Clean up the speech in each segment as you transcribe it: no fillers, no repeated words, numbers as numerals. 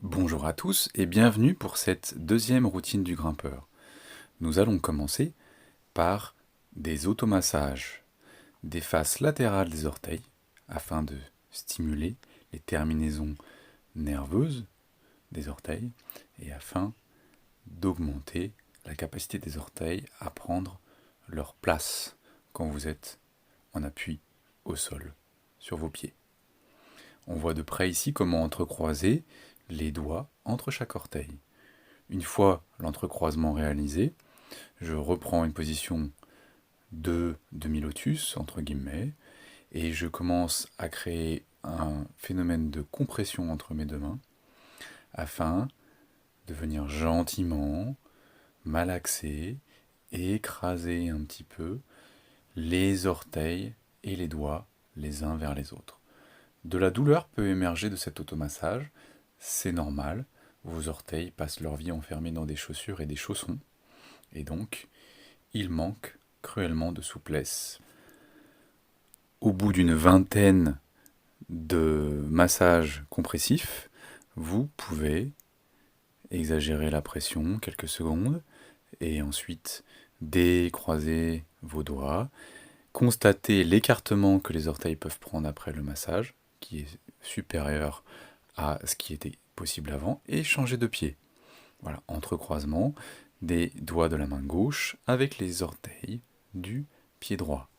Bonjour à tous et bienvenue pour cette deuxième routine du grimpeur. Nous allons commencer par des automassages des faces latérales des orteils afin de stimuler les terminaisons nerveuses des orteils et afin d'augmenter la capacité des orteils à prendre leur place quand vous êtes en appui au sol sur vos pieds. On voit de près ici comment entrecroiser les doigts entre chaque orteil. Une fois l'entrecroisement réalisé, je reprends une position de demi-lotus, entre guillemets, et je commence à créer un phénomène de compression entre mes deux mains afin de venir gentiment malaxer et écraser un petit peu les orteils et les doigts les uns vers les autres. De la douleur peut émerger de cet automassage, c'est normal, vos orteils passent leur vie enfermés dans des chaussures et des chaussons, et donc il manque cruellement de souplesse. Au bout d'une vingtaine de massages compressifs, vous pouvez exagérer la pression quelques secondes et ensuite décroiser vos doigts, constater l'écartement que les orteils peuvent prendre après le massage, qui est supérieur à ce qui était possible avant, et changer de pied. Voilà, entrecroisement des doigts de la main gauche avec les orteils du pied droit.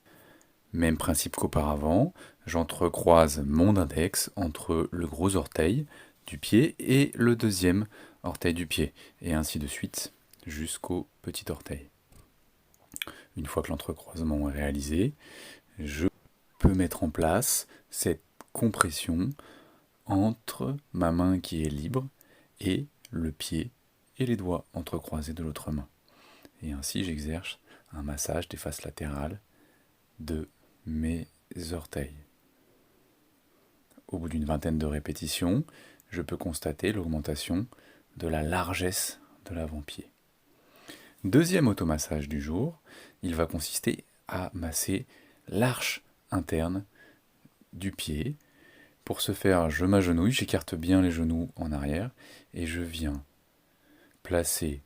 Même principe qu'auparavant, j'entrecroise mon index entre le gros orteil du pied et le deuxième orteil du pied, et ainsi de suite jusqu'au petit orteil. Une fois que l'entrecroisement est réalisé, je peux mettre en place cette compression entre ma main qui est libre et le pied et les doigts entrecroisés de l'autre main. Et ainsi j'exerce un massage des faces latérales de mes orteils. Au bout d'une vingtaine de répétitions, je peux constater l'augmentation de la largesse de l'avant-pied. Deuxième automassage du jour, il va consister à masser l'arche interne du pied. Pour ce faire, je m'agenouille, j'écarte bien les genoux en arrière et je viens placer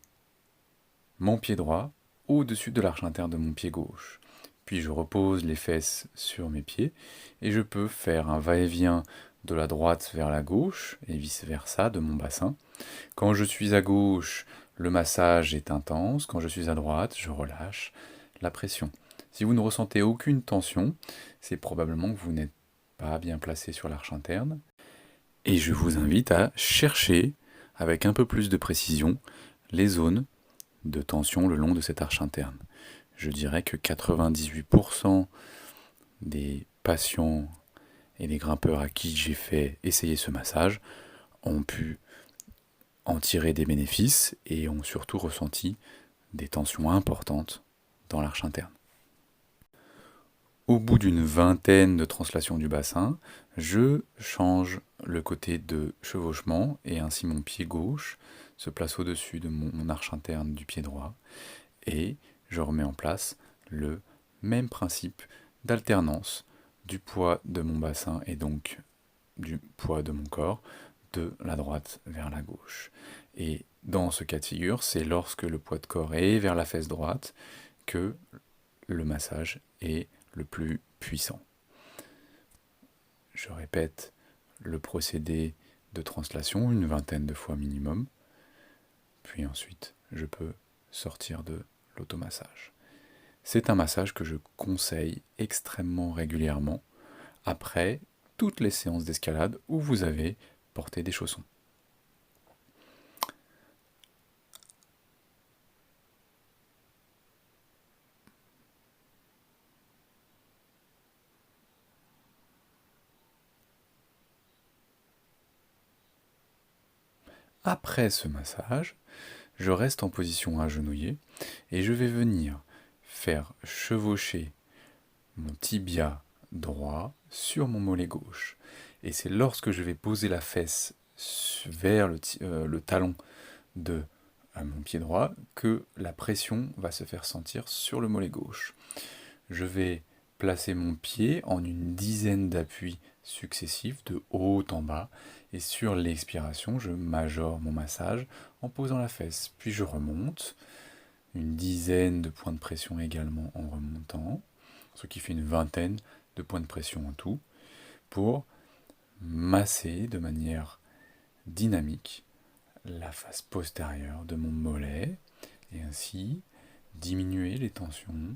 mon pied droit au-dessus de l'arche interne de mon pied gauche. Puis je repose les fesses sur mes pieds et je peux faire un va-et-vient de la droite vers la gauche et vice-versa de mon bassin. Quand je suis à gauche, le massage est intense. Quand je suis à droite, je relâche la pression. Si vous ne ressentez aucune tension, c'est probablement que vous n'êtes pas bien placé sur l'arche interne. Et je vous invite à chercher avec un peu plus de précision les zones de tension le long de cette arche interne. Je dirais que 98% des patients et des grimpeurs à qui j'ai fait essayer ce massage ont pu en tirer des bénéfices et ont surtout ressenti des tensions importantes dans l'arche interne. Au bout d'une vingtaine de translations du bassin, je change le côté de chevauchement et ainsi mon pied gauche se place au-dessus de mon arche interne du pied droit et je remets en place le même principe d'alternance du poids de mon bassin et donc du poids de mon corps de la droite vers la gauche. Et dans ce cas de figure, c'est lorsque le poids de corps est vers la fesse droite que le massage est le plus puissant. Je répète le procédé de translation une vingtaine de fois minimum, puis ensuite je peux sortir de l'automassage. C'est un massage que je conseille extrêmement régulièrement après toutes les séances d'escalade où vous avez porté des chaussons. Après ce massage, je reste en position agenouillée et je vais venir faire chevaucher mon tibia droit sur mon mollet gauche. Et c'est lorsque je vais poser la fesse vers le talon de mon pied droit que la pression va se faire sentir sur le mollet gauche. Je vais placer mon pied en une dizaine d'appuis successifs de haut en bas et sur l'expiration, je majore mon massage en posant la fesse. Puis je remonte, une dizaine de points de pression également en remontant, ce qui fait une vingtaine de points de pression en tout, pour masser de manière dynamique la face postérieure de mon mollet et ainsi diminuer les tensions,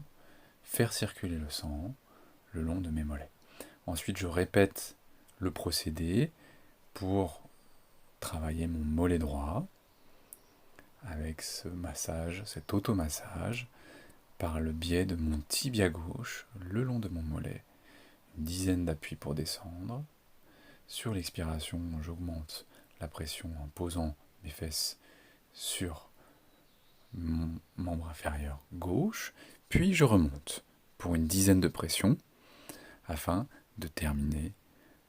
faire circuler le sang le long de mes mollets. Ensuite, je répète le procédé pour travailler mon mollet droit avec ce massage, cet automassage par le biais de mon tibia gauche le long de mon mollet. Une dizaine d'appuis pour descendre. Sur l'expiration, j'augmente la pression en posant mes fesses sur mon membre inférieur gauche, puis je remonte pour une dizaine de pressions afin de terminer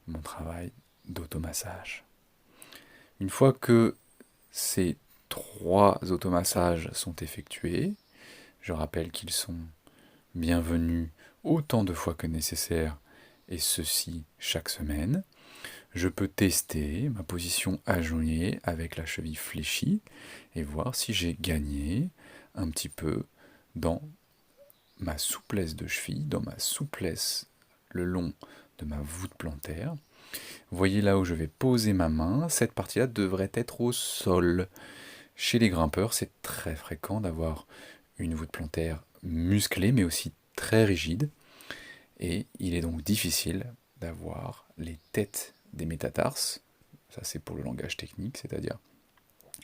mon travail d'automassage. Une fois que ces 3 automassages sont effectués, je rappelle qu'ils sont bienvenus autant de fois que nécessaire, et ceci chaque semaine, je peux tester ma position agenouillée avec la cheville fléchie et voir si j'ai gagné un petit peu dans ma souplesse de cheville, dans ma souplesse le long de ma voûte plantaire. Voyez là où je vais poser ma main, cette partie-là devrait être au sol. Chez les grimpeurs, c'est très fréquent d'avoir une voûte plantaire musclée mais aussi très rigide. Et il est donc difficile d'avoir les têtes des métatarses, ça c'est pour le langage technique, c'est-à-dire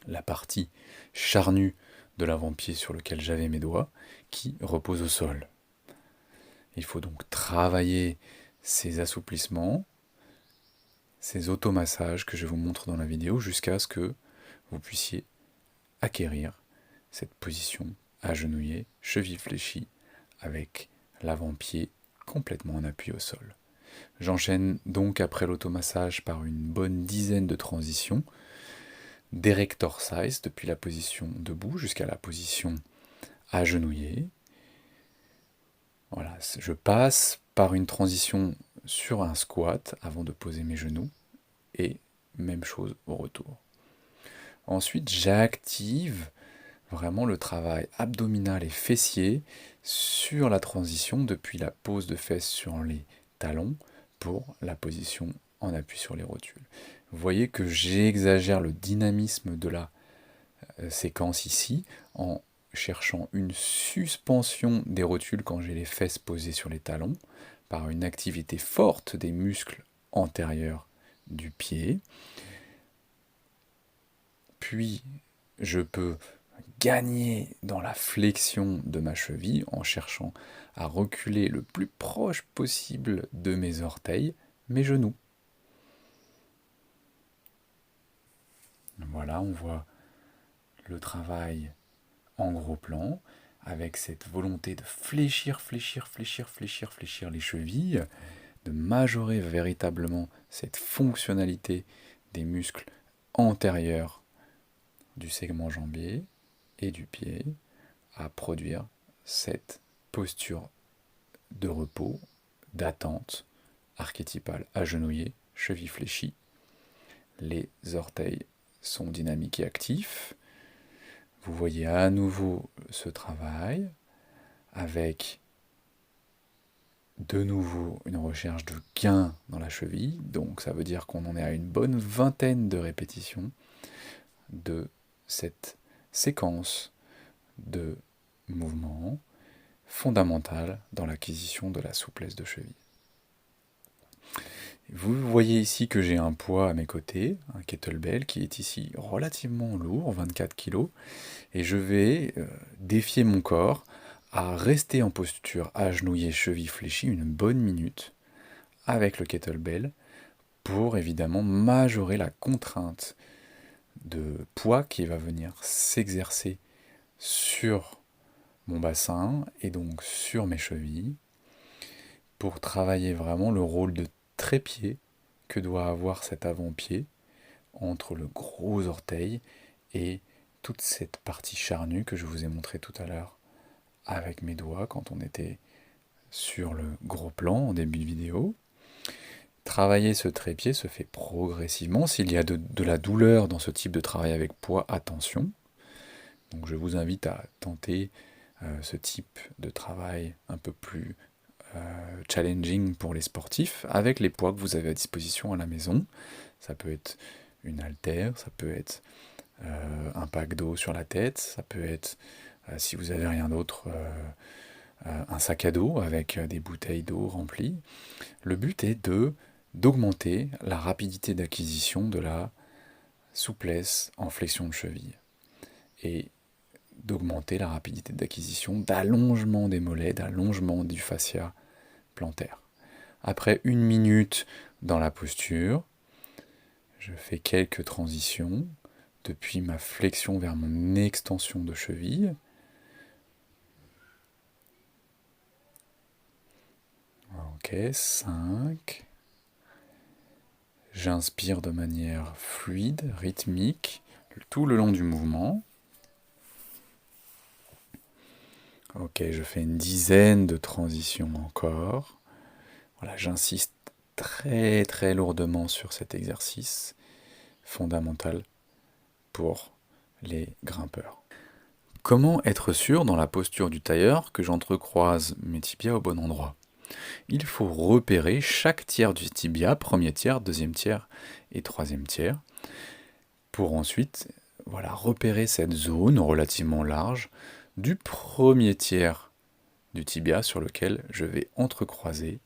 la partie charnue de l'avant-pied sur lequel j'avais mes doigts, qui repose au sol. Il faut donc travailler ces assouplissements, ces automassages que je vous montre dans la vidéo, jusqu'à ce que vous puissiez acquérir cette position agenouillée, cheville fléchie, avec l'avant-pied complètement en appui au sol. J'enchaîne donc après l'automassage par une bonne dizaine de transitions, d'erector size depuis la position debout jusqu'à la position agenouillée. Voilà, je passe par une transition sur un squat avant de poser mes genoux et même chose au retour. Ensuite, j'active vraiment le travail abdominal et fessier sur la transition depuis la pose de fesses sur les talons pour la position en appui sur les rotules. Vous voyez que j'exagère le dynamisme de la séquence ici en cherchant une suspension des rotules quand j'ai les fesses posées sur les talons par une activité forte des muscles antérieurs du pied. Puis je peux gagner dans la flexion de ma cheville en cherchant à reculer le plus proche possible de mes orteils, mes genoux. Voilà, on voit le travail en gros plan, avec cette volonté de fléchir les chevilles, de majorer véritablement cette fonctionnalité des muscles antérieurs du segment jambier et du pied à produire cette posture de repos, d'attente archétypale agenouillée, cheville fléchie. Les orteils sont dynamiques et actifs. Vous voyez à nouveau ce travail avec de nouveau une recherche de gain dans la cheville. Donc ça veut dire qu'on en est à une bonne vingtaine de répétitions de cette séquence de mouvements fondamentale dans l'acquisition de la souplesse de cheville. Vous voyez ici que j'ai un poids à mes côtés, un kettlebell qui est ici relativement lourd, 24 kg, et je vais défier mon corps à rester en posture agenouillée, cheville fléchie une bonne minute avec le kettlebell pour évidemment majorer la contrainte de poids qui va venir s'exercer sur mon bassin et donc sur mes chevilles pour travailler vraiment le rôle de trépied que doit avoir cet avant-pied entre le gros orteil et toute cette partie charnue que je vous ai montré tout à l'heure avec mes doigts quand on était sur le gros plan en début de vidéo. Travailler ce trépied se fait progressivement. S'il y a de la douleur dans ce type de travail avec poids, attention. Donc je vous invite à tenter ce type de travail un peu plus challenging pour les sportifs avec les poids que vous avez à disposition à la maison. Ça peut être une haltère, ça peut être un pack d'eau sur la tête, ça peut être, si vous n'avez rien d'autre, un sac à dos avec des bouteilles d'eau remplies. Le but est d'augmenter la rapidité d'acquisition de la souplesse en flexion de cheville et d'augmenter la rapidité d'acquisition, d'allongement des mollets, d'allongement du fascia plantaire. Après 1 minute dans la posture, je fais quelques transitions depuis ma flexion vers mon extension de cheville. Ok, 5. J'inspire de manière fluide, rythmique, tout le long du mouvement. Ok, je fais une dizaine de transitions encore. Voilà, j'insiste très très lourdement sur cet exercice fondamental pour les grimpeurs. Comment être sûr dans la posture du tailleur que j'entrecroise mes tibias au bon endroit? Il faut repérer chaque tiers du tibia, premier tiers, deuxième tiers et troisième tiers, pour ensuite repérer cette zone relativement large du premier tiers du tibia sur lequel je vais entrecroiser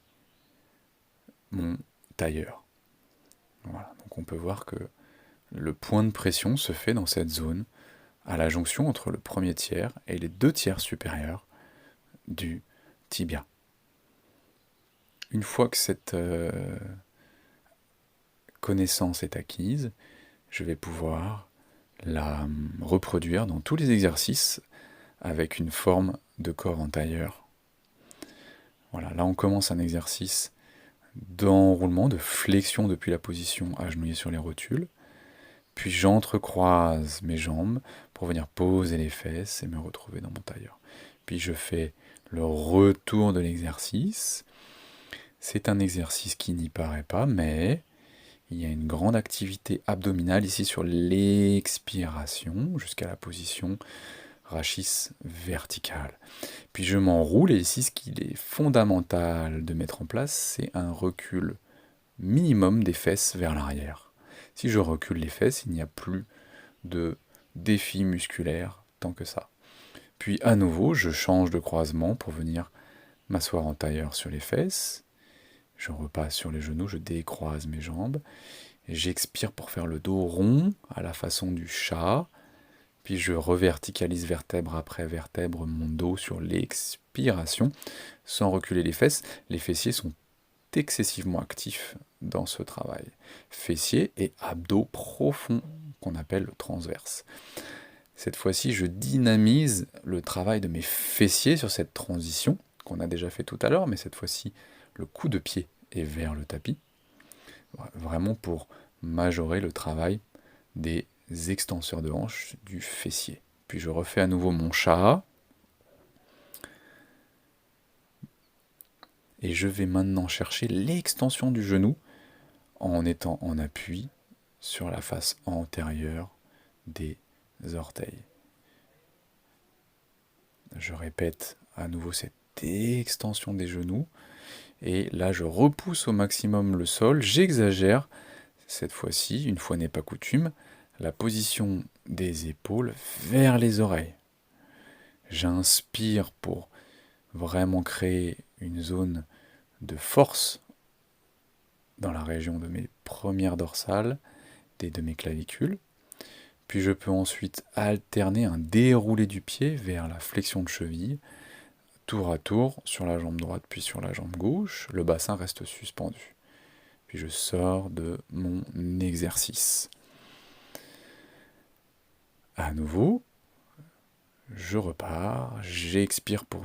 mon tailleur. Voilà, donc on peut voir que le point de pression se fait dans cette zone, à la jonction entre le premier tiers et les 2 tiers supérieurs du tibia. Une fois que cette connaissance est acquise, je vais pouvoir la reproduire dans tous les exercices avec une forme de corps en tailleur. Voilà, là on commence un exercice d'enroulement, de flexion depuis la position agenouillée sur les rotules. Puis j'entrecroise mes jambes pour venir poser les fesses et me retrouver dans mon tailleur. Puis je fais le retour de l'exercice. C'est un exercice qui n'y paraît pas, mais il y a une grande activité abdominale ici sur l'expiration jusqu'à la position rachis verticale. Puis je m'enroule et ici ce qu'il est fondamental de mettre en place, c'est un recul minimum des fesses vers l'arrière. Si je recule les fesses, il n'y a plus de défi musculaire tant que ça. Puis à nouveau, je change de croisement pour venir m'asseoir en tailleur sur les fesses. Je repasse sur les genoux, je décroise mes jambes. J'expire pour faire le dos rond à la façon du chat. Puis je reverticalise vertèbre après vertèbre mon dos sur l'expiration sans reculer les fesses. Les fessiers sont excessivement actifs dans ce travail. Fessiers et abdos profonds qu'on appelle le transverse. Cette fois-ci, je dynamise le travail de mes fessiers sur cette transition qu'on a déjà fait tout à l'heure, mais cette fois-ci, le coup de pied est vers le tapis. Vraiment pour majorer le travail des extenseurs de hanche du fessier. Puis je refais à nouveau mon chat. Et je vais maintenant chercher l'extension du genou en étant en appui sur la face antérieure des orteils. Je répète à nouveau cette extension des genoux. Et là, je repousse au maximum le sol. J'exagère, cette fois-ci, une fois n'est pas coutume, la position des épaules vers les oreilles. J'inspire pour vraiment créer une zone de force dans la région de mes premières dorsales, de mes clavicules. Puis je peux ensuite alterner un déroulé du pied vers la flexion de cheville, tour à tour, sur la jambe droite puis sur la jambe gauche. Le bassin reste suspendu. Puis je sors de mon exercice. À nouveau, je repars, j'expire pour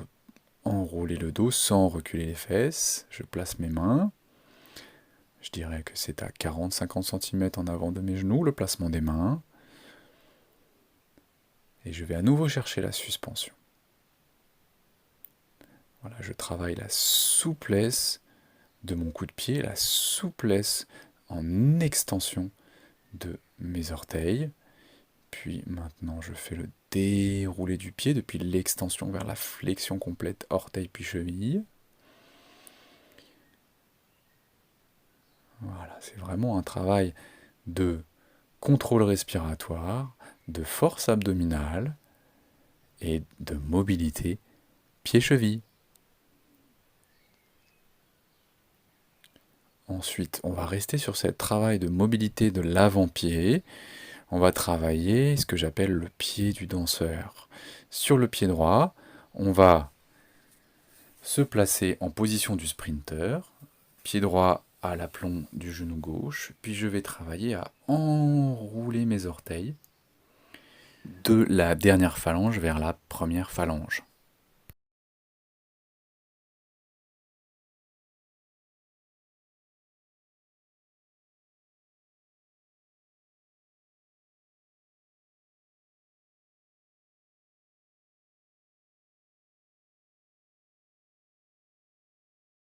enrouler le dos sans reculer les fesses. Je place mes mains. Je dirais que c'est à 40-50 cm en avant de mes genoux, le placement des mains. Et je vais à nouveau chercher la suspension. Voilà, je travaille la souplesse de mon coup de pied, la souplesse en extension de mes orteils. Puis maintenant, je fais le déroulé du pied depuis l'extension vers la flexion complète, orteil puis cheville. Voilà, c'est vraiment un travail de contrôle respiratoire, de force abdominale et de mobilité pied-cheville. Ensuite, on va rester sur ce travail de mobilité de l'avant-pied. On va travailler ce que j'appelle le pied du danseur. Sur le pied droit, on va se placer en position du sprinter, pied droit à l'aplomb du genou gauche, puis je vais travailler à enrouler mes orteils de la dernière phalange vers la première phalange.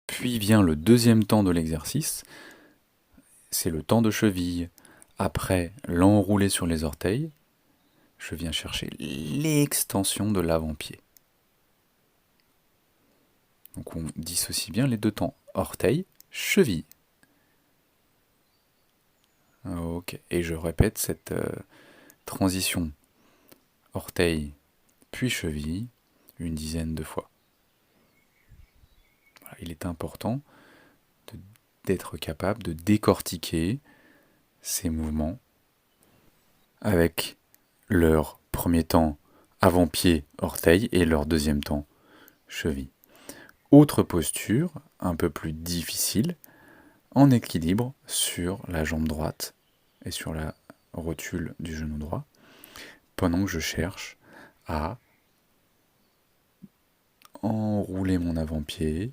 Puis vient le deuxième temps de l'exercice, c'est le temps de cheville. Après l'enroulé sur les orteils, je viens chercher l'extension de l'avant-pied. Donc on dissocie bien les deux temps, orteil, cheville. Ok, et je répète cette transition orteil puis cheville une dizaine de fois. Voilà, il est important d'être capable de décortiquer ces mouvements avec leur premier temps avant-pied, orteil et leur deuxième temps cheville. Autre posture, un peu plus difficile, en équilibre sur la jambe droite et sur la rotule du genou droit, pendant que je cherche à enrouler mon avant-pied,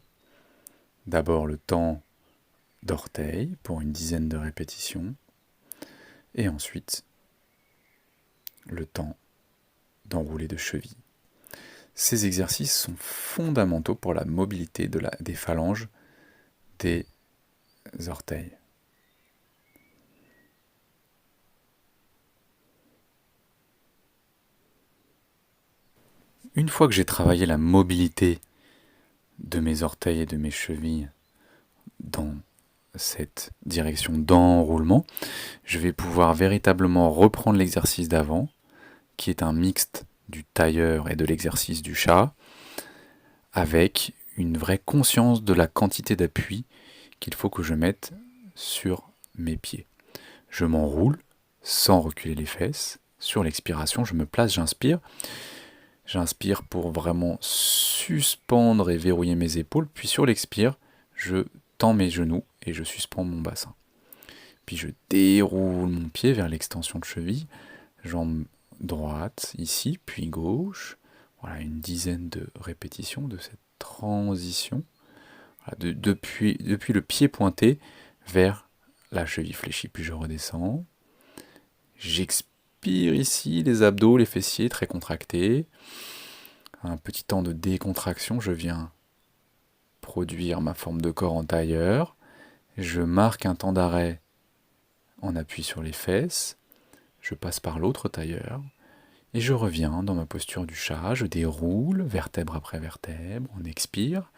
d'abord le temps d'orteil pour une dizaine de répétitions, et ensuite le temps d'enrouler de cheville. Ces exercices sont fondamentaux pour la mobilité des phalanges des orteils. Une fois que j'ai travaillé la mobilité de mes orteils et de mes chevilles dans cette direction d'enroulement, je vais pouvoir véritablement reprendre l'exercice d'avant, qui est un mixte du tailleur et de l'exercice du chat, avec une vraie conscience de la quantité d'appui qu'il faut que je mette sur mes pieds. Je m'enroule sans reculer les fesses. Sur l'expiration, je me place, j'inspire. J'inspire pour vraiment suspendre et verrouiller mes épaules. Puis sur l'expire, je tends mes genoux et je suspends mon bassin. Puis je déroule mon pied vers l'extension de cheville. Jambe droite ici, puis gauche. Voilà, une dizaine de répétitions de cette transition. Voilà, depuis le pied pointé vers la cheville fléchie. Puis je redescends. J'expire ici, les abdos, les fessiers très contractés. Un petit temps de décontraction, je viens produire ma forme de corps en tailleur. Je marque un temps d'arrêt en appui sur les fesses. Je passe par l'autre tailleur. Et je reviens dans ma posture du chat. Je déroule vertèbre après vertèbre. On expire.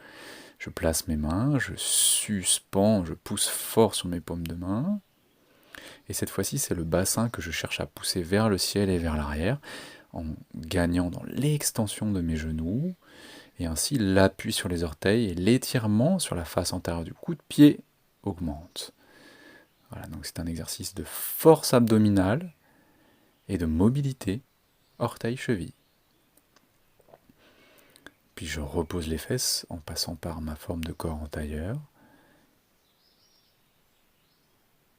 Je place mes mains. Je suspends. Je pousse fort sur mes paumes de main. Et cette fois-ci, c'est le bassin que je cherche à pousser vers le ciel et vers l'arrière, en gagnant dans l'extension de mes genoux, et ainsi l'appui sur les orteils et l'étirement sur la face antérieure du coup de pied augmente. Voilà, donc c'est un exercice de force abdominale et de mobilité orteil-cheville. Puis je repose les fesses en passant par ma forme de corps en tailleur.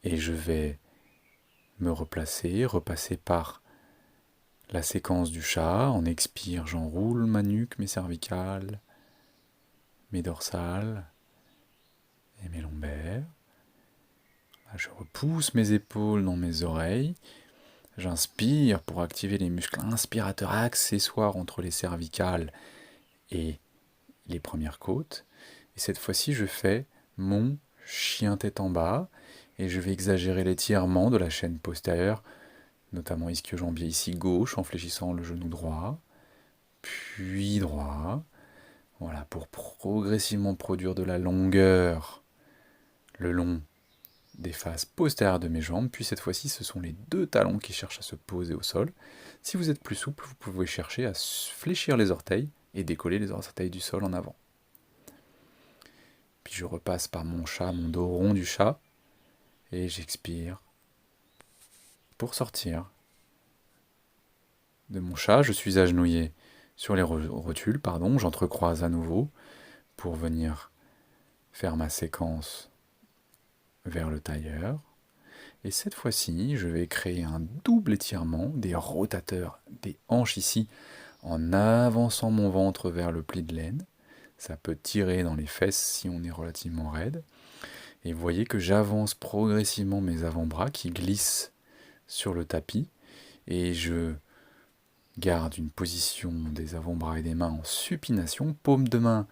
Et je vais me replacer, repasser par la séquence du chat. On expire, j'enroule ma nuque, mes cervicales, mes dorsales et mes lombaires. Là, je repousse mes épaules dans mes oreilles. J'inspire pour activer les muscles inspirateurs accessoires entre les cervicales et les premières côtes. Et cette fois-ci, je fais mon chien tête en bas et je vais exagérer l'étirement de la chaîne postérieure, notamment ischio-jambier ici gauche en fléchissant le genou droit, puis droit. Voilà, pour progressivement produire de la longueur le long des faces postérieures de mes jambes, puis cette fois-ci ce sont les deux talons qui cherchent à se poser au sol. Si vous êtes plus souple, vous pouvez chercher à fléchir les orteils et décoller les orteils du sol en avant. Puis je repasse par mon chat, mon dos rond du chat, et j'expire. Pour sortir de mon chat, je suis agenouillé sur les rotules, j'entrecroise à nouveau pour venir faire ma séquence vers le tailleur. Et cette fois-ci, je vais créer un double étirement des rotateurs des hanches ici en avançant mon ventre vers le pli de laine. Ça peut tirer dans les fesses si on est relativement raide. Et vous voyez que j'avance progressivement mes avant-bras qui glissent sur le tapis et je garde une position des avant-bras et des mains en supination, paume de main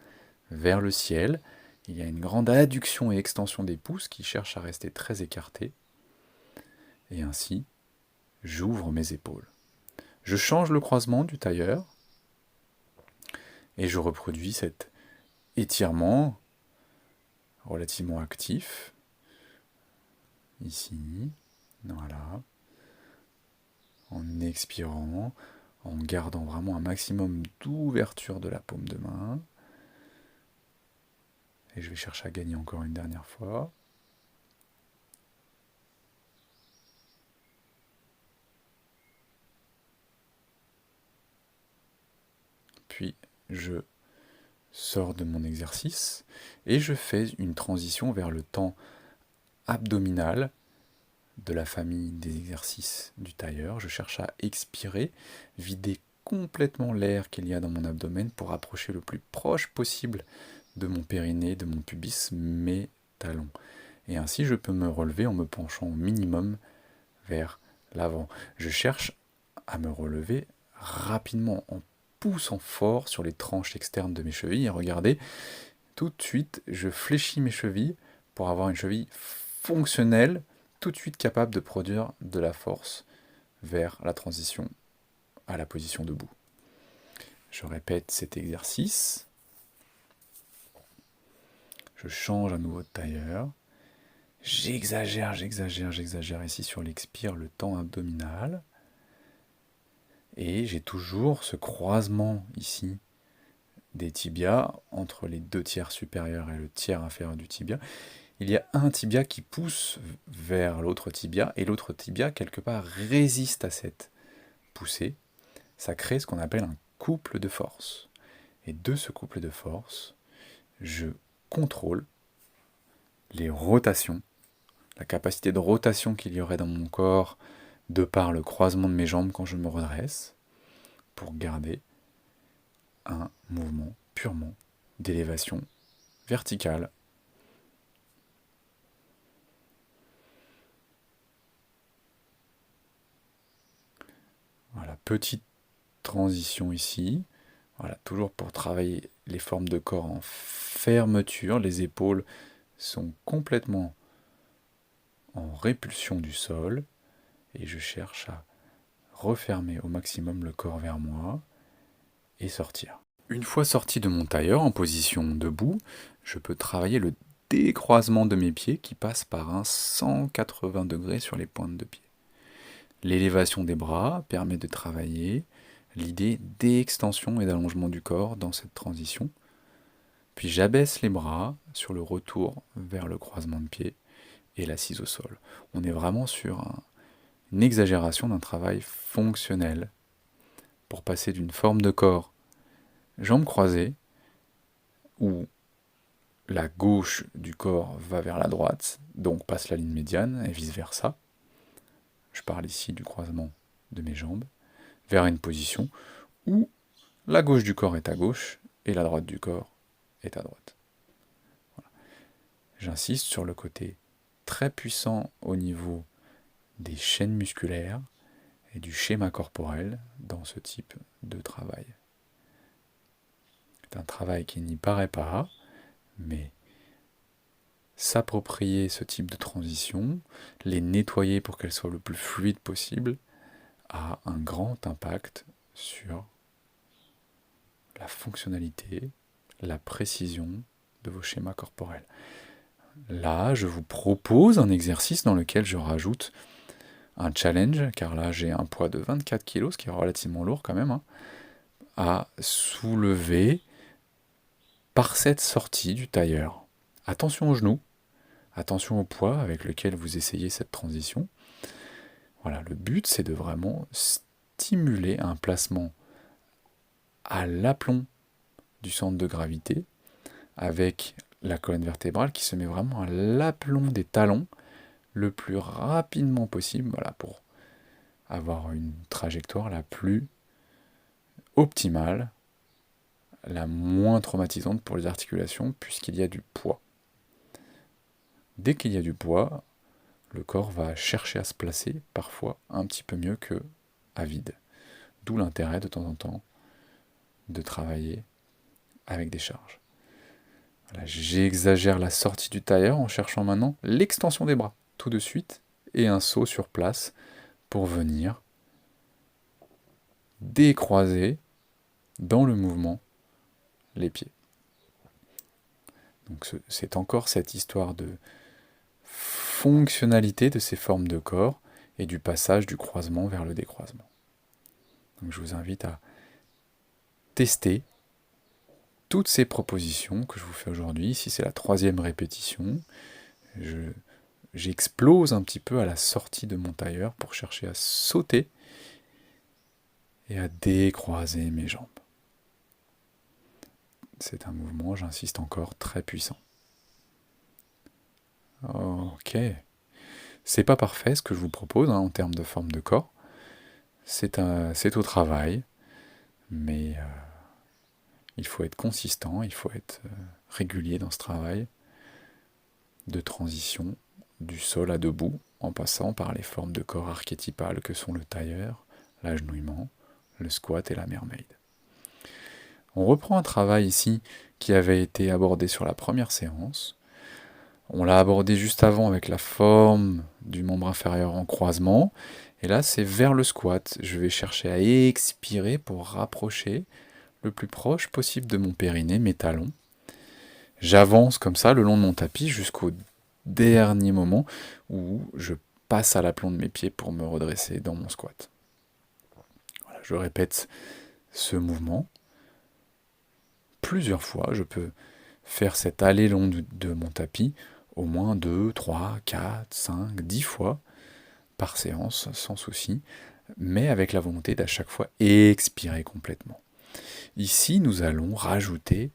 vers le ciel. Il y a une grande adduction et extension des pouces qui cherchent à rester très écartés. Et ainsi, j'ouvre mes épaules. Je change le croisement du tailleur et je reproduis cet étirement relativement actif. Ici, voilà. En expirant, en gardant vraiment un maximum d'ouverture de la paume de main. Et je vais chercher à gagner encore une dernière fois. Puis je sors de mon exercice et je fais une transition vers le temps abdominal de la famille des exercices du tailleur. Je cherche à expirer, vider complètement l'air qu'il y a dans mon abdomen pour approcher le plus proche possible de mon périnée, de mon pubis, mes talons. Et ainsi, je peux me relever en me penchant au minimum vers l'avant. Je cherche à me relever rapidement en poussant fort sur les tranches externes de mes chevilles. Et regardez, tout de suite, je fléchis mes chevilles pour avoir une cheville fonctionnelle, tout de suite capable de produire de la force vers la transition à la position debout. Je répète cet exercice. Je change à nouveau de tailleur. J'exagère ici sur l'expire le temps abdominal. Et j'ai toujours ce croisement ici des tibias entre les deux tiers supérieurs et le tiers inférieur du tibia. Il y a un tibia qui pousse vers l'autre tibia et l'autre tibia quelque part résiste à cette poussée. Ça crée ce qu'on appelle un couple de force. Et de ce couple de force, je contrôle les rotations, la capacité de rotation qu'il y aurait dans mon corps de par le croisement de mes jambes quand je me redresse, pour garder un mouvement purement d'élévation verticale. Voilà, petite transition ici. Voilà, toujours pour travailler les formes de corps en fermeture. Les épaules sont complètement en répulsion du sol. Et je cherche à refermer au maximum le corps vers moi et sortir. Une fois sorti de mon tailleur en position debout, je peux travailler le décroisement de mes pieds qui passe par un 180 degrés sur les pointes de pied. L'élévation des bras permet de travailler l'idée d'extension et d'allongement du corps dans cette transition. Puis j'abaisse les bras sur le retour vers le croisement de pied et l'assise au sol. On est vraiment sur une exagération d'un travail fonctionnel pour passer d'une forme de corps jambes croisées où la gauche du corps va vers la droite, donc passe la ligne médiane et vice-versa. Je parle ici du croisement de mes jambes, vers une position où la gauche du corps est à gauche et la droite du corps est à droite. Voilà. J'insiste sur le côté très puissant au niveau des chaînes musculaires et du schéma corporel dans ce type de travail. C'est un travail qui n'y paraît pas, mais s'approprier ce type de transition, les nettoyer pour qu'elles soient le plus fluides possible, a un grand impact sur la fonctionnalité, la précision de vos schémas corporels. Là, je vous propose un exercice dans lequel je rajoute un challenge, car là j'ai un poids de 24 kg, ce qui est relativement lourd quand même, à soulever par cette sortie du tailleur. Attention aux genoux, attention au poids avec lequel vous essayez cette transition. Voilà, le but c'est de vraiment stimuler un placement à l'aplomb du centre de gravité avec la colonne vertébrale qui se met vraiment à l'aplomb des talons le plus rapidement possible, voilà, pour avoir une trajectoire la plus optimale, la moins traumatisante pour les articulations, puisqu'il y a du poids. Dès qu'il y a du poids, le corps va chercher à se placer, parfois un petit peu mieux que à vide. D'où l'intérêt de temps en temps de travailler avec des charges. Voilà, j'exagère la sortie du tailleur en cherchant maintenant l'extension des bras, tout de suite, et un saut sur place pour venir décroiser dans le mouvement les pieds. Donc c'est encore cette histoire de fonctionnalité de ces formes de corps et du passage du croisement vers le décroisement. Donc je vous invite à tester toutes ces propositions que je vous fais aujourd'hui. Ici c'est la 3e répétition. J'explose un petit peu à la sortie de mon tailleur pour chercher à sauter et à décroiser mes jambes. C'est un mouvement, j'insiste encore, très puissant. Ok. C'est pas parfait ce que je vous propose en termes de forme de corps. C'est au travail, mais il faut être consistant, il faut être régulier dans ce travail de transition du sol à debout, en passant par les formes de corps archétypales que sont le tailleur, l'agenouillement, le squat et la mermaid. On reprend un travail ici qui avait été abordé sur la première séance. On l'a abordé juste avant avec la forme du membre inférieur en croisement. Et là, c'est vers le squat. Je vais chercher à expirer pour rapprocher le plus proche possible de mon périnée, mes talons. J'avance comme ça le long de mon tapis jusqu'au dernier moment où je passe à l'aplomb de mes pieds pour me redresser dans mon squat. Voilà, je répète ce mouvement plusieurs fois. Je peux faire cet aller long de mon tapis au moins 2, 3, 4, 5, 10 fois par séance, sans souci, mais avec la volonté d'à chaque fois expirer complètement. Ici, nous allons rajouter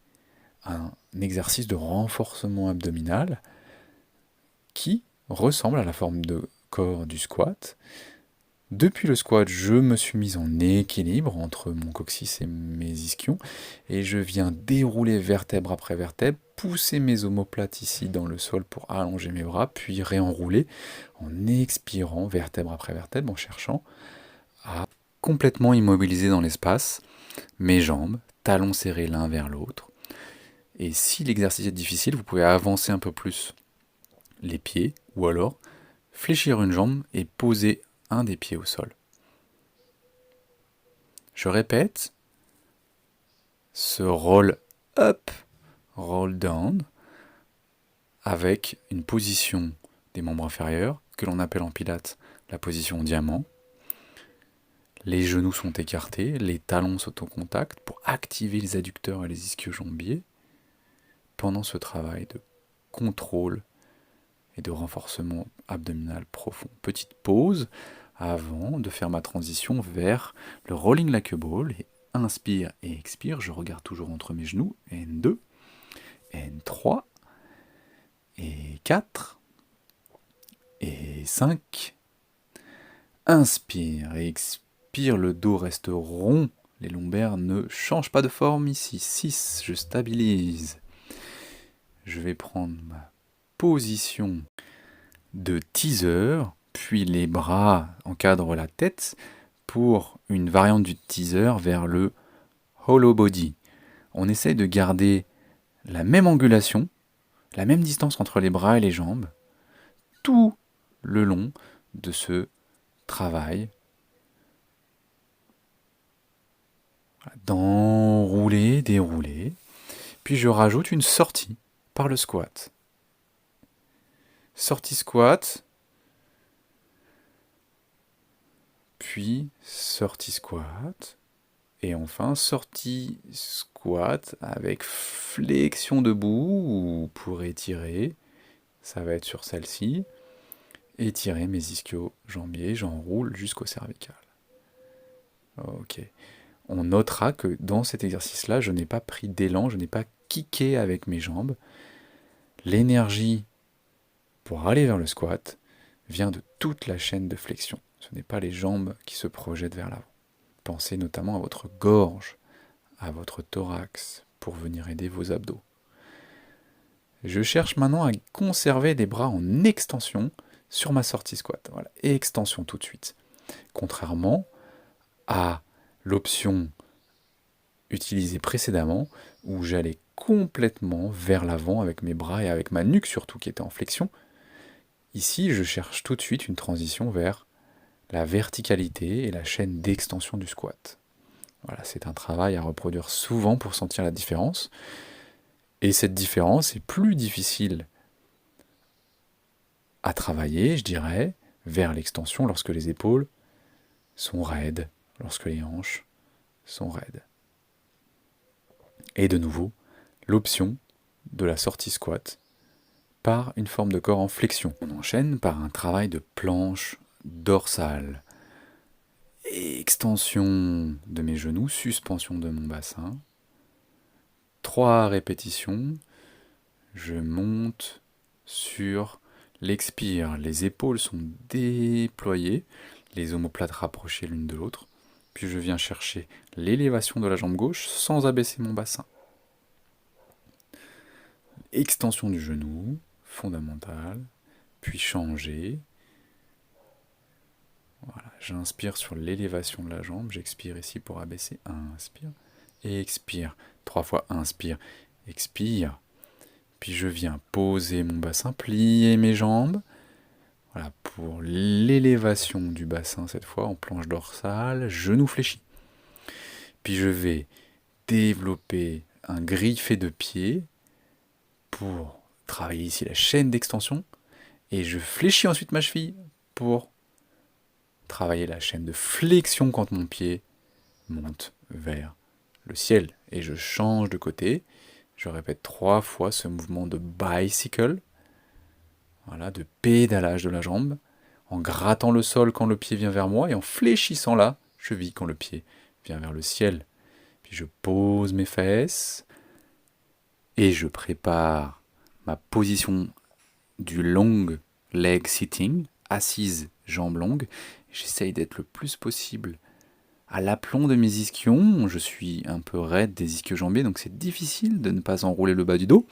un exercice de renforcement abdominal qui ressemble à la forme de corps du squat. Depuis le squat, je me suis mis en équilibre entre mon coccyx et mes ischions et je viens dérouler vertèbre après vertèbre, pousser mes omoplates ici dans le sol pour allonger mes bras, puis réenrouler en expirant vertèbre après vertèbre, en cherchant à complètement immobiliser dans l'espace mes jambes, talons serrés l'un vers l'autre. Et si l'exercice est difficile, vous pouvez avancer un peu plus les pieds ou alors fléchir une jambe et poser un des pieds au sol. Je répète, ce roll up, roll down, avec une position des membres inférieurs, que l'on appelle en pilates la position diamant. Les genoux sont écartés, les talons sont au contact pour activer les adducteurs et les ischio-jambiers pendant ce travail de contrôle et de renforcement abdominal profond. Petite pause avant de faire ma transition vers le rolling like a ball. Et inspire et expire, je regarde toujours entre mes genoux. N2, N3, et 4, et 5. Inspire et expire, le dos reste rond. Les lombaires ne changent pas de forme ici. 6, je stabilise. Je vais prendre ma position de teaser, puis les bras encadrent la tête pour une variante du teaser vers le hollow body. On essaye de garder la même angulation, la même distance entre les bras et les jambes, tout le long de ce travail d'enrouler, dérouler. Puis je rajoute une sortie par le squat. Sortie squat, puis sortie squat, et enfin sortie squat avec flexion debout ou pour étirer, ça va être sur celle-ci, étirer mes ischio-jambiers, j'enroule jusqu'au cervical. Ok. On notera que dans cet exercice-là, je n'ai pas pris d'élan, je n'ai pas kické avec mes jambes. L'énergie pour aller vers le squat vient de toute la chaîne de flexion. Ce n'est pas les jambes qui se projettent vers l'avant. Pensez notamment à votre gorge, à votre thorax, pour venir aider vos abdos. Je cherche maintenant à conserver les bras en extension sur ma sortie squat. Voilà, extension tout de suite. Contrairement à l'option utilisée précédemment, où j'allais complètement vers l'avant avec mes bras et avec ma nuque surtout qui était en flexion. Ici, je cherche tout de suite une transition vers la verticalité et la chaîne d'extension du squat. Voilà, c'est un travail à reproduire souvent pour sentir la différence. Et cette différence est plus difficile à travailler, je dirais, vers l'extension lorsque les épaules sont raides, lorsque les hanches sont raides. Et de nouveau, l'option de la sortie squat par une forme de corps en flexion. On enchaîne par un travail de planche dorsale. Extension de mes genoux, suspension de mon bassin. 3 répétitions. Je monte sur l'expire. Les épaules sont déployées, les omoplates rapprochées l'une de l'autre. Puis je viens chercher l'élévation de la jambe gauche sans abaisser mon bassin. Extension du genou, fondamentale, puis changer. Voilà, j'inspire sur l'élévation de la jambe, j'expire ici pour abaisser, inspire, et expire. 3 fois, inspire, expire. Puis je viens poser mon bassin, plier mes jambes. Voilà, pour l'élévation du bassin cette fois, en planche dorsale, genou fléchi. Puis je vais développer un griffé de pied pour travailler ici la chaîne d'extension. Et je fléchis ensuite ma cheville pour travailler la chaîne de flexion quand mon pied monte vers le ciel. Et je change de côté. Je répète 3 fois ce mouvement de bicycle, voilà, de pédalage de la jambe, en grattant le sol quand le pied vient vers moi et en fléchissant la cheville quand le pied vient vers le ciel. Puis je pose mes fesses et je prépare ma position du long leg sitting, assise, jambes longues. J'essaye d'être le plus possible à l'aplomb de mes ischions. Je suis un peu raide des ischio-jambiers, donc c'est difficile de ne pas enrouler le bas du dos.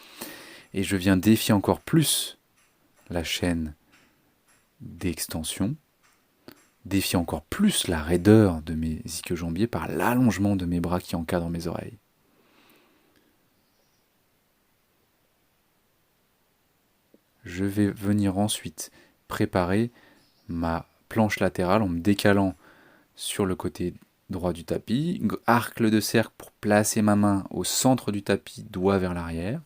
Et je viens défier encore plus la chaîne d'extension, défier encore plus la raideur de mes ischio-jambiers par l'allongement de mes bras qui encadrent mes oreilles. Je vais venir ensuite préparer ma planche latérale en me décalant sur le côté droit du tapis, arc de cercle pour placer ma main au centre du tapis, doigt vers l'arrière,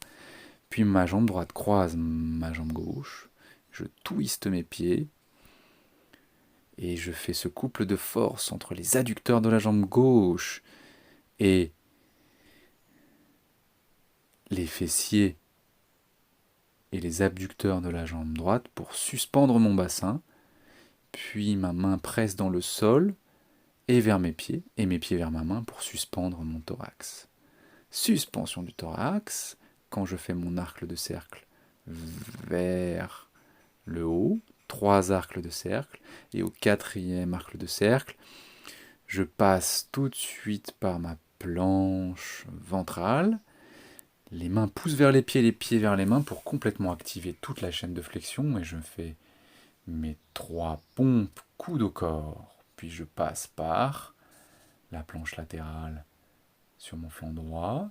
puis ma jambe droite croise ma jambe gauche, je twiste mes pieds, et je fais ce couple de force entre les adducteurs de la jambe gauche et les fessiers et les abducteurs de la jambe droite pour suspendre mon bassin, puis ma main presse dans le sol et vers mes pieds vers ma main pour suspendre mon thorax. Suspension du thorax, quand je fais mon arc de cercle vers le haut, 3 arcs de cercle, et au 4e arc de cercle, je passe tout de suite par ma planche ventrale, les mains poussent vers les pieds vers les mains pour complètement activer toute la chaîne de flexion, et je fais mes 3 pompes coude au corps, puis je passe par la planche latérale sur mon flanc droit,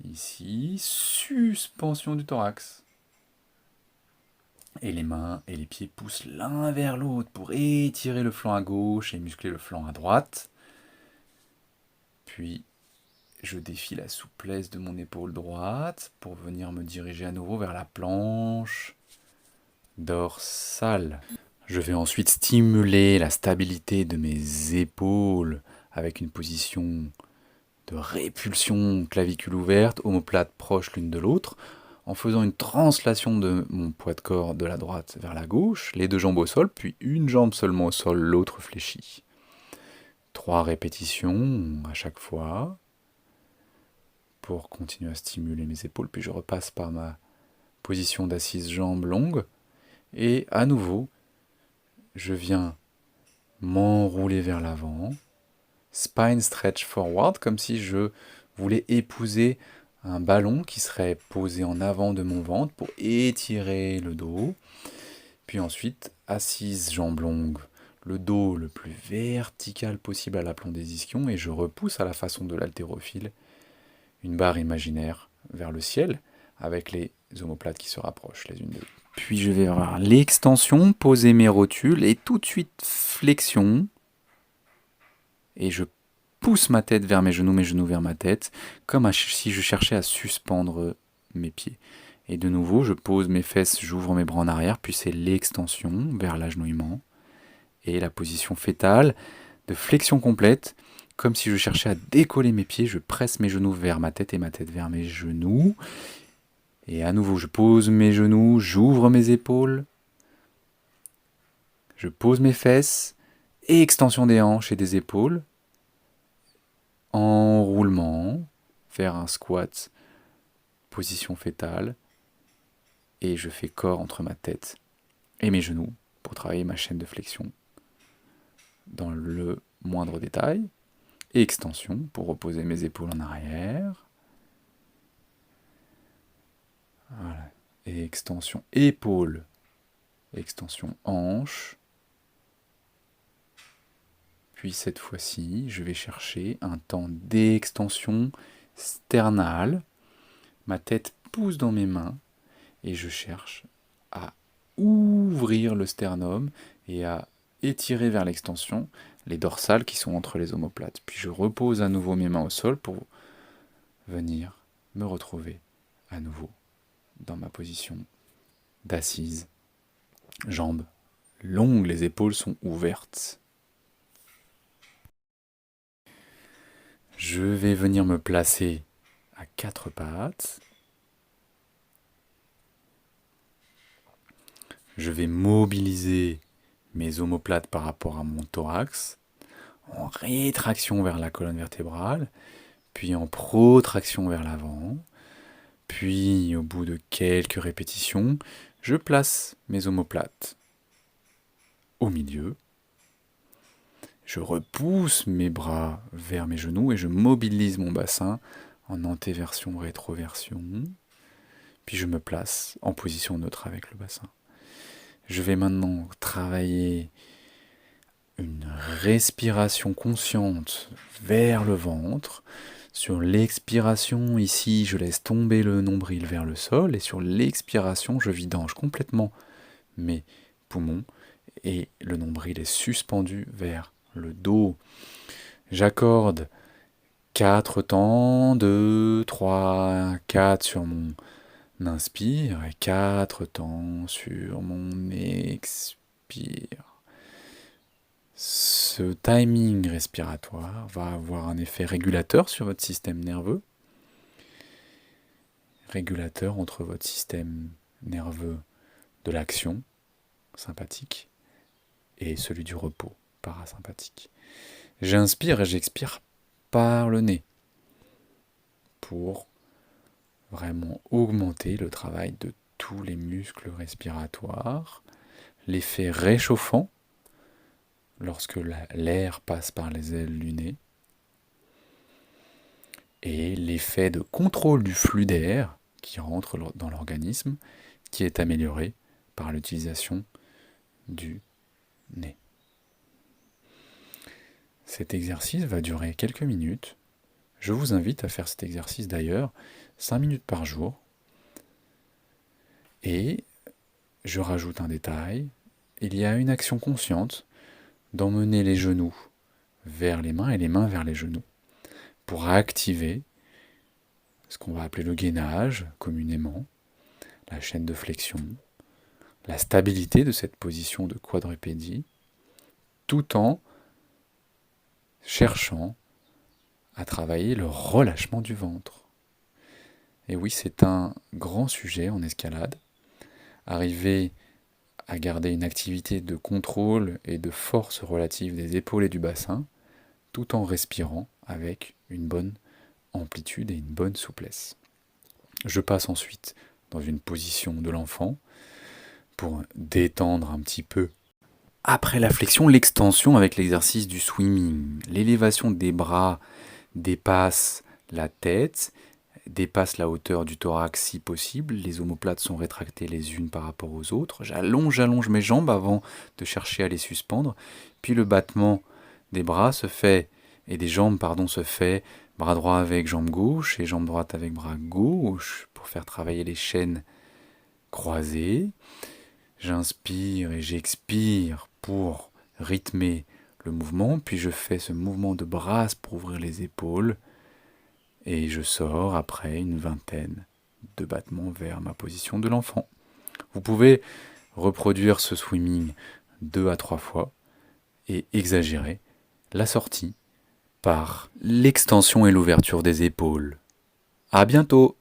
Ici, suspension du thorax. Et les mains et les pieds poussent l'un vers l'autre pour étirer le flanc à gauche et muscler le flanc à droite. Puis, je défie la souplesse de mon épaule droite pour venir me diriger à nouveau vers la planche dorsale. Je vais ensuite stimuler la stabilité de mes épaules avec une position de répulsion clavicule ouverte, omoplate proche l'une de l'autre, en faisant une translation de mon poids de corps de la droite vers la gauche, les deux jambes au sol, puis une jambe seulement au sol, l'autre fléchie. 3 répétitions à chaque fois pour continuer à stimuler mes épaules, puis je repasse par ma position d'assise jambes longues, et à nouveau, je viens m'enrouler vers l'avant, spine stretch forward, comme si je voulais épouser un ballon qui serait posé en avant de mon ventre pour étirer le dos. Puis ensuite, assise jambes longues, le dos le plus vertical possible à l'aplomb des ischions, et je repousse à la façon de l'haltérophile une barre imaginaire vers le ciel avec les omoplates qui se rapprochent les unes des autres. Puis je vais avoir l'extension, poser mes rotules et tout de suite flexion. Et je pousse ma tête vers mes genoux vers ma tête, comme si je cherchais à suspendre mes pieds. Et de nouveau, je pose mes fesses, j'ouvre mes bras en arrière, puis c'est l'extension vers l'agenouillement. Et la position fétale de flexion complète, comme si je cherchais à décoller mes pieds, je presse mes genoux vers ma tête et ma tête vers mes genoux. Et à nouveau, je pose mes genoux, j'ouvre mes épaules, je pose mes fesses, et extension des hanches et des épaules, enroulement, faire un squat, position fétale, et je fais corps entre ma tête et mes genoux pour travailler ma chaîne de flexion dans le moindre détail, et extension pour reposer mes épaules en arrière. Voilà. Et extension épaule, extension hanche. Puis cette fois-ci, je vais chercher un temps d'extension sternale. Ma tête pousse dans mes mains et je cherche à ouvrir le sternum et à étirer vers l'extension les dorsales qui sont entre les omoplates. Puis je repose à nouveau mes mains au sol pour venir me retrouver à nouveau dans ma position d'assise. Jambes longues, les épaules sont ouvertes. Je vais venir me placer à 4 pattes. Je vais mobiliser mes omoplates par rapport à mon thorax, en rétraction vers la colonne vertébrale, puis en protraction vers l'avant. Puis, au bout de quelques répétitions, je place mes omoplates au milieu. Je repousse mes bras vers mes genoux et je mobilise mon bassin en antéversion, rétroversion. Puis je me place en position neutre avec le bassin. Je vais maintenant travailler une respiration consciente vers le ventre. Sur l'expiration, ici, je laisse tomber le nombril vers le sol. Et sur l'expiration, je vidange complètement mes poumons. Et le nombril est suspendu vers le dos. J'accorde 4 temps, 2, 3, 4 sur mon inspire et 4 temps sur mon expire. Ce timing respiratoire va avoir un effet régulateur sur votre système nerveux, régulateur entre votre système nerveux de l'action, sympathique, et celui du repos, parasympathique. J'inspire et j'expire par le nez pour vraiment augmenter le travail de tous les muscles respiratoires, l'effet réchauffant lorsque l'air passe par les ailes du nez, et l'effet de contrôle du flux d'air qui rentre dans l'organisme, qui est amélioré par l'utilisation du nez. Cet exercice va durer quelques minutes. Je vous invite à faire cet exercice d'ailleurs 5 minutes par jour. Et je rajoute un détail, il y a une action consciente d'emmener les genoux vers les mains et les mains vers les genoux pour activer ce qu'on va appeler le gainage communément, la chaîne de flexion, la stabilité de cette position de quadrupédie, tout en cherchant à travailler le relâchement du ventre. Et oui, c'est un grand sujet en escalade. Arriver à garder une activité de contrôle et de force relative des épaules et du bassin, tout en respirant avec une bonne amplitude et une bonne souplesse. Je passe ensuite dans une position de l'enfant pour détendre un petit peu. Après la flexion, l'extension avec l'exercice du swimming. L'élévation des bras dépasse la tête, dépasse la hauteur du thorax si possible. Les omoplates sont rétractées les unes par rapport aux autres. J'allonge mes jambes avant de chercher à les suspendre. Puis le battement des bras se fait, et des jambes, se fait bras droit avec jambe gauche et jambe droite avec bras gauche pour faire travailler les chaînes croisées. J'inspire et j'expire pour rythmer le mouvement, puis je fais ce mouvement de bras pour ouvrir les épaules et je sors après une vingtaine de battements vers ma position de l'enfant. Vous pouvez reproduire ce swimming 2 à 3 fois et exagérer la sortie par l'extension et l'ouverture des épaules. À bientôt!